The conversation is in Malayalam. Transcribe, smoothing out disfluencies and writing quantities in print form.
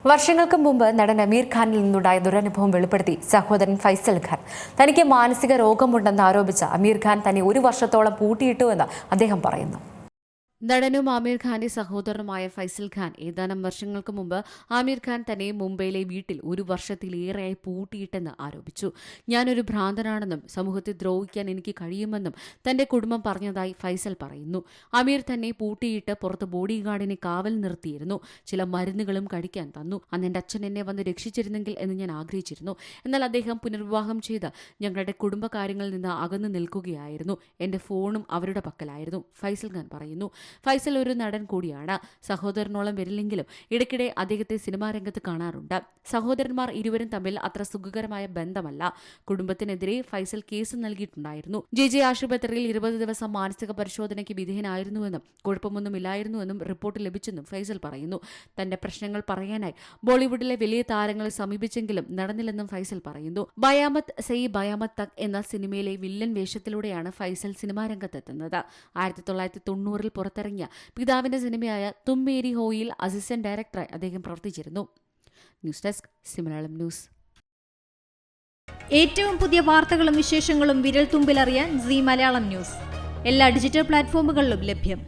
വർഷങ്ങൾക്ക് മുമ്പ് നടൻ അമീർ ഖാനിൽ നിന്നുണ്ടായ ദുരനുഭവം വെളിപ്പെടുത്തി സഹോദരൻ ഫൈസൽ ഖാൻ. തനിക്ക് മാനസിക രോഗമുണ്ടെന്ന് ആരോപിച്ച അമീർ ഖാൻ തന്നെ ഒരു വർഷത്തോളം പൂട്ടിയിട്ടുവെന്ന് അദ്ദേഹം പറയുന്നു. നടനും ആമിർ ഖാന്റെ സഹോദരനുമായ ഫൈസൽ ഖാൻ ഏതാനും വർഷങ്ങൾക്ക് മുമ്പ് ആമിർ ഖാൻ തന്നെ മുംബൈയിലെ വീട്ടിൽ ഒരു വർഷത്തിലേറെയായി പൂട്ടിയിട്ടെന്ന് ആരോപിച്ചു. ഞാനൊരു ഭ്രാന്തനാണെന്നും സമൂഹത്തെ ദ്രോഹിക്കാൻ എനിക്ക് കഴിയുമെന്നും തന്റെ കുടുംബം പറഞ്ഞതായി ഫൈസൽ പറയുന്നു. അമീർ തന്നെ പൂട്ടിയിട്ട് പുറത്ത് ബോഡി ഗാർഡിനെ കാവൽ നിർത്തിയിരുന്നു. ചില മരുന്നുകളും കഴിക്കാൻ തന്നു. അന്ന് എന്റെ അച്ഛൻ എന്നെ വന്ന് രക്ഷിച്ചിരുന്നെങ്കിൽ എന്ന് ഞാൻ ആഗ്രഹിച്ചിരുന്നു. എന്നാൽ അദ്ദേഹം പുനർവിവാഹം ചെയ്ത് ഞങ്ങളുടെ കുടുംബകാര്യങ്ങളിൽ നിന്ന് അകന്നു നിൽക്കുകയായിരുന്നു. എന്റെ ഫോണും അവരുടെ പക്കലായിരുന്നു, ഫൈസൽ ഖാൻ പറയുന്നു. ഫൈസൽ ഒരു നടൻ കൂടിയാണ്. സഹോദരനോളം വരില്ലെങ്കിലും ഇടയ്ക്കിടെ അദ്ദേഹത്തെ സിനിമാ രംഗത്ത് കാണാറുണ്ട്. സഹോദരന്മാർ ഇരുവരും തമ്മിൽ അത്ര സുഖകരമായ ബന്ധമല്ല. കുടുംബത്തിനെതിരെ ഫൈസൽ കേസ് നൽകിയിട്ടുണ്ടായിരുന്നു. ജെ ആശുപത്രിയിൽ 20 ദിവസം മാനസിക പരിശോധനയ്ക്ക് വിധേയനായിരുന്നുവെന്നും കുഴപ്പമൊന്നുമില്ലായിരുന്നുവെന്നും റിപ്പോർട്ട് ലഭിച്ചെന്നും ഫൈസൽ പറയുന്നു. തന്റെ പ്രശ്നങ്ങൾ പറയാനായി ബോളിവുഡിലെ വലിയ താരങ്ങളെ സമീപിച്ചെങ്കിലും നടന്നില്ലെന്നും ഫൈസൽ പറയുന്നു. ബയാമത്ത് സെയ് ബയാമത്ത് തക് എന്ന സിനിമയിലെ വില്ലൻ വേഷത്തിലൂടെയാണ് ഫൈസൽ സിനിമാ രംഗത്തെത്തുന്നത്. 1990 പുറത്തിറങ്ങിയ പിതാവിന്റെ സിനിമയായ തും മേരി ഹോയിൽ അസിസ്റ്റന്റ് ഡയറക്ടറായി അദ്ദേഹം പ്രവർത്തിച്ചിരുന്നു. News desk Malayalam news. ഏറ്റവും പുതിയ വാർത്തകളും വിശേഷങ്ങളും വിരൽ തുമ്പിലറിയാൻ സീ മലയാളം ന്യൂസ് എല്ലാ ഡിജിറ്റൽ പ്ലാറ്റ്ഫോമുകളിലും ലഭ്യം.